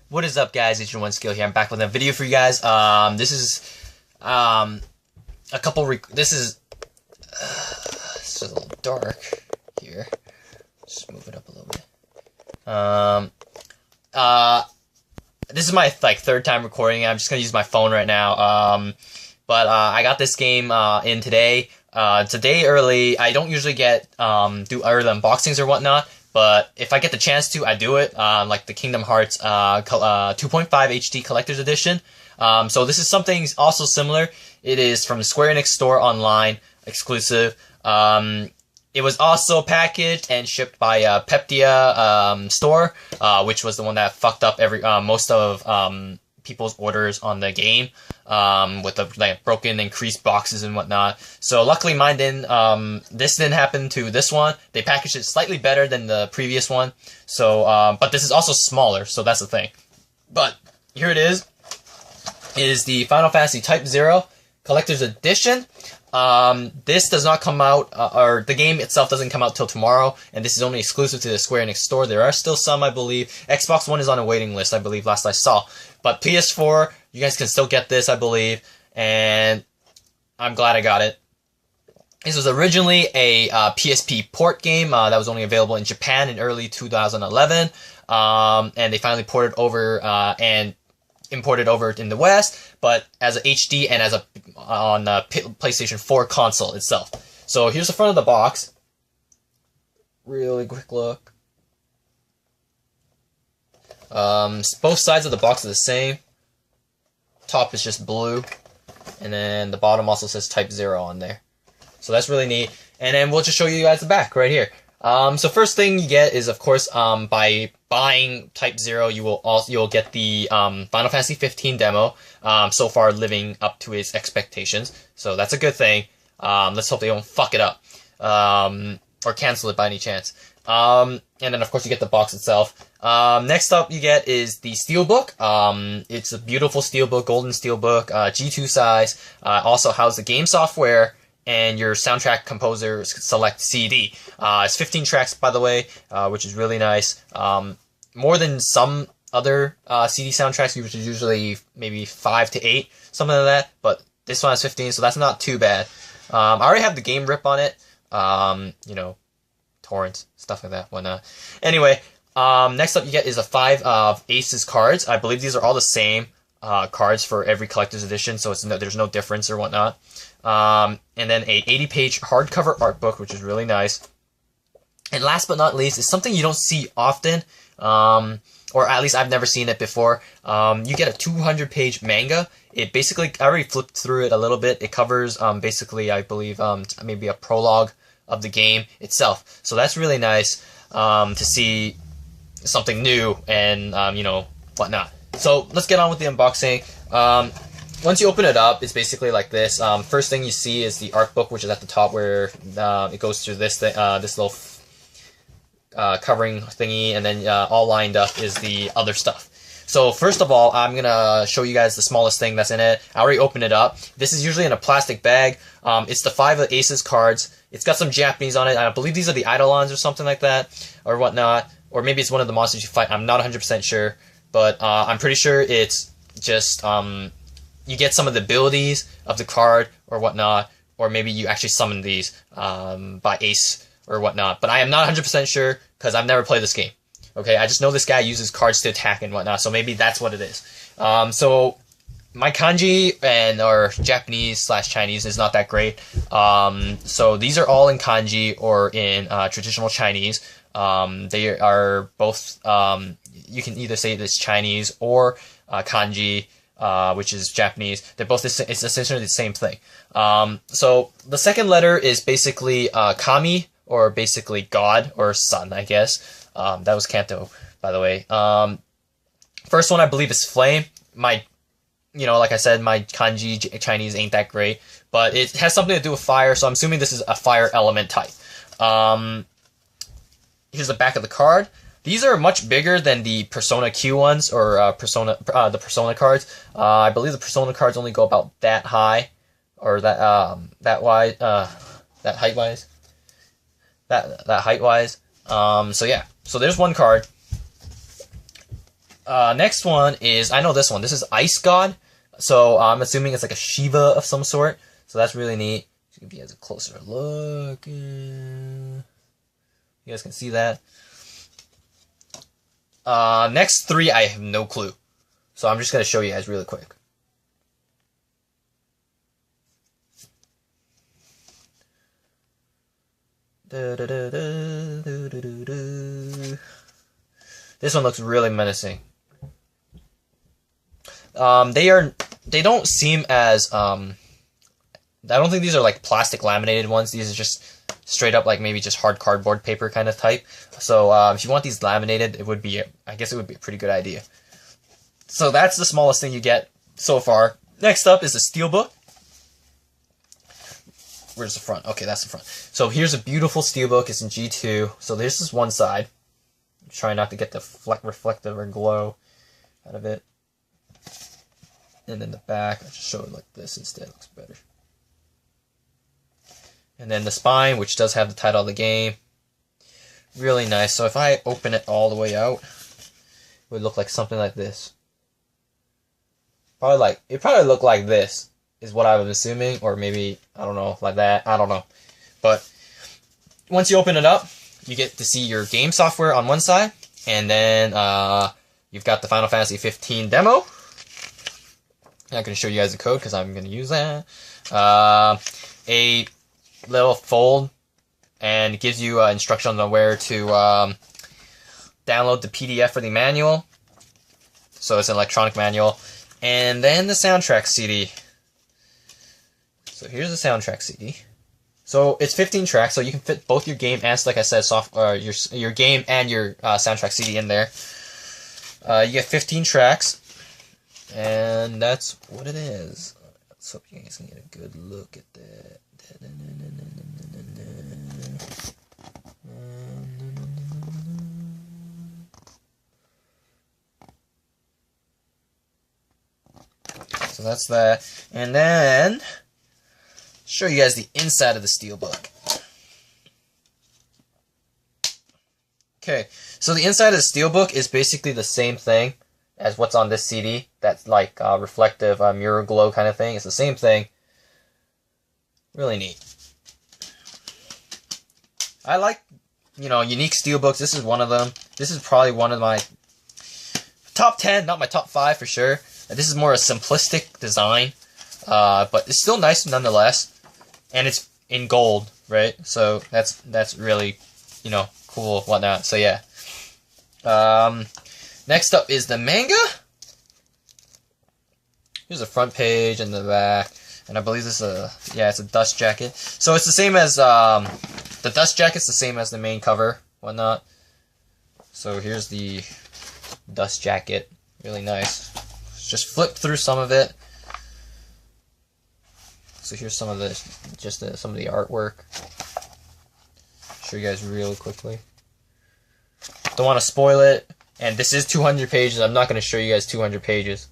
What is up, guys? It's your one skill here. I'm back with a video for you guys. This is a couple. This is it's just a little dark here. Just move it up a little bit. This is my third time recording. I'm just gonna use my phone right now. But I got this game in today. It's a day early. I don't usually do early unboxings or whatnot. But if I get the chance to, I do it, like the Kingdom Hearts 2.5 HD Collector's Edition. So this is something also similar. It is from the Square Enix Store online, exclusive. It was also packaged and shipped by Peptia Store, which was the one that fucked up most of people's orders on the game, with the broken and creased boxes and whatnot. So luckily mine didn't. This didn't happen to this one. They packaged it slightly better than the previous one. So, but this is also smaller, so that's the thing. But here it is. It is the Final Fantasy Type-0 Collector's Edition. This does not come out, or the game itself doesn't come out till tomorrow, and this is only exclusive to the Square Enix Store. There are still some, I believe. Xbox One is on a waiting list, I believe, last I saw. But PS4, you guys can still get this, I believe, and I'm glad I got it. This was originally a PSP port game that was only available in Japan in early 2011, and they finally ported over and imported over in the West, but as a HD and on PlayStation 4 console itself. So here's the front of the box. Really quick look. Both sides of the box are the same. Top is just blue, and then the bottom also says Type-0 on there. So that's really neat. And then we'll just show you guys the back right here. So first thing you get is, of course, by buying Type-0, you'll get the Final Fantasy 15 demo. So far, living up to its expectations. So that's a good thing. Let's hope they don't fuck it up, or cancel it by any chance. And then, of course, you get the box itself. Next up you get is the steelbook. It's a beautiful steelbook, golden steelbook, G2 size. Also houses the game software and your soundtrack composer select CD. It's 15 tracks, by the way, which is really nice. More than some other CD soundtracks, which is usually maybe 5 to 8, something like that. But this one has 15, so that's not too bad. I already have the game rip on it. You know, torrents, stuff like that, whatnot. Anyway, next up you get is a 5 Aces cards. I believe these are all the same cards for every collector's edition, so there's no difference or whatnot. And then a 80-page hardcover art book, which is really nice. And last but not least is something you don't see often, or at least I've never seen it before. You get a 200-page manga. It basically, I already flipped through it a little bit. It covers basically, I believe, maybe a prologue of the game itself. So that's really nice to see something new and you know, whatnot. So let's get on with the unboxing. Once you open it up, it's basically like this. First thing you see is the art book, which is at the top, where it goes through this little covering thingy, and then all lined up is the other stuff. So first of all, I'm gonna show you guys the smallest thing that's in it. I already opened it up. This is usually in a plastic bag. It's the 5 Aces cards. It's got some Japanese on it. I believe these are the Eidolons or something like that, or whatnot. Or maybe it's one of the monsters you fight. I'm not 100% sure, but I'm pretty sure it's just you get some of the abilities of the card or whatnot, or maybe you actually summon these by Ace or whatnot. But I am not 100% sure because I've never played this game. Okay, I just know this guy uses cards to attack and whatnot, so maybe that's what it is. So my kanji or Japanese/Chinese is not that great. So these are all in kanji or in traditional Chinese. They are both, you can either say it's Chinese or kanji, which is Japanese. They're both, it's essentially the same thing. So the second letter is basically kami, or basically God or sun, I guess. That was Kanto, by the way. First one I believe is flame. Like I said, my kanji Chinese ain't that great, but it has something to do with fire, so I'm assuming this is a fire element type. Here's the back of the card. These are much bigger than the Persona Q ones, or the Persona cards. I believe the Persona cards only go about that high, or that wide, that height wise. That height wise. So yeah. So there's one card. Next one is, I know this one. This is Ice God. So I'm assuming it's like a Shiva of some sort. So that's really neat. Just give you guys a closer look. You guys can see that. Next three, I have no clue. So I'm just going to show you guys really quick. This one looks really menacing. They don't seem as I don't think these are like plastic laminated ones. These are just straight up like maybe just hard cardboard paper kind of type. So if you want these laminated, it would be I guess it would be a pretty good idea. So that's the smallest thing you get so far. Next up is the steelbook. Where's the front? Okay, that's the front. So here's a beautiful steelbook. It's in G2. So this is one side. I'm trying not to get the reflective or glow out of it. And then the back, I'll just show it like this instead. It looks better. And then the spine, which does have the title of the game. Really nice. So if I open it all the way out, it would look like something like this. It probably look like this, is what I was assuming, or maybe, I don't know, like that. I don't know. But once you open it up, you get to see your game software on one side, and then you've got the Final Fantasy 15 demo. I'm not going to show you guys the code because I'm going to use that. A little fold, and it gives you instructions on where to download the PDF for the manual. So it's an electronic manual. And then the soundtrack CD. So here's the soundtrack CD. So it's 15 tracks, so you can fit both your game and, like I said, your game and your soundtrack CD in there. You get 15 tracks. And that's what it is. Let's hope you guys can get a good look at that. So that's that. And then, show you guys the inside of the steelbook. Okay, so the inside of the steelbook is basically the same thing as what's on this CD. That's like reflective mirror glow kind of thing. It's the same thing. Really neat. I like, unique steelbooks. This is one of them. This is probably one of my top 10, not my top 5 for sure. This is more a simplistic design, but it's still nice nonetheless. And it's in gold, right? So that's really, cool, whatnot. So yeah. Next up is the manga. Here's the front page and the back, and I believe this is it's a dust jacket. So it's the same as the dust jacket's the same as the main cover, whatnot. So here's the dust jacket, really nice. Just flip through some of it. So here's some of some of the artwork. Show you guys really quickly. Don't want to spoil it. And this is 200 pages. I'm not going to show you guys 200 pages.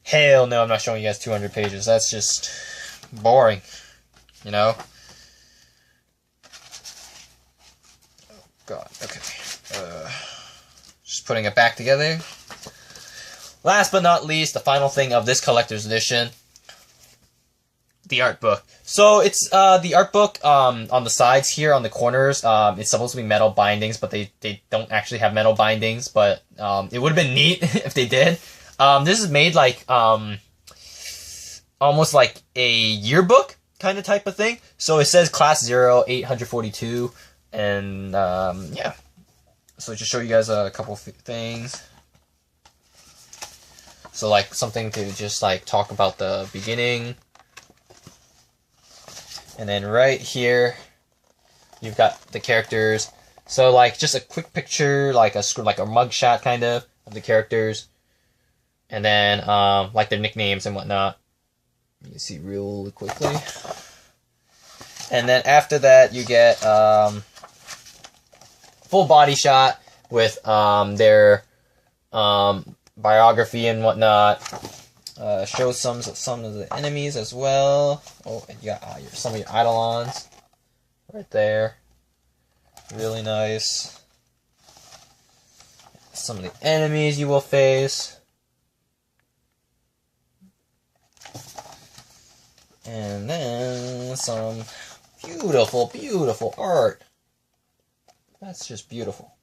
Hell no, I'm not showing you guys 200 pages. That's just boring, Oh, God. Okay. Just putting it back together. Last but not least, the final thing of this collector's edition. The art book. So it's the art book on the sides here, on the corners. It's supposed to be metal bindings, but they don't actually have metal bindings. But it would have been neat if they did. This is made like almost like a yearbook kind of type of thing. So it says Class 0, 842, and yeah. So just show you guys a couple things. So like something to just like talk about the beginning. And then right here, you've got the characters. So like just a quick picture, like a mugshot kind of the characters, and then like their nicknames and whatnot. You can see real quickly. And then after that, you get full body shot with their biography and whatnot. Shows some of the enemies as well. Oh, and you got some of your Eidolons right there. Really nice. some of the enemies you will face. And then some beautiful, beautiful art. That's just beautiful.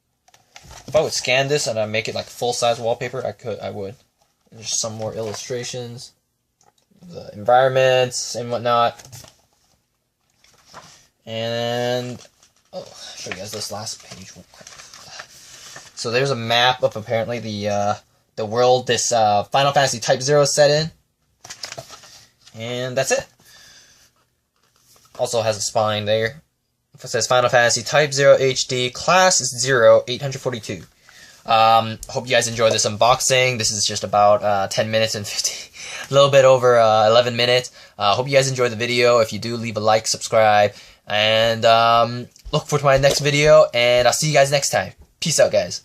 If I would scan this and I make it like full-size wallpaper, I would. There's some more illustrations, the environments and whatnot. And I'll show you guys this last page. So there's a map of apparently the world this Final Fantasy Type-0 is set in. And that's it. Also has a spine there. It says Final Fantasy Type-0 HD, Class 0, 842. Hope you guys enjoyed this unboxing. This is just about 10 minutes and 50, a little bit over 11 minutes. Hope you guys enjoyed the video. If you do, leave a like, subscribe, and look forward to my next video. And I'll see you guys next time. Peace out, guys.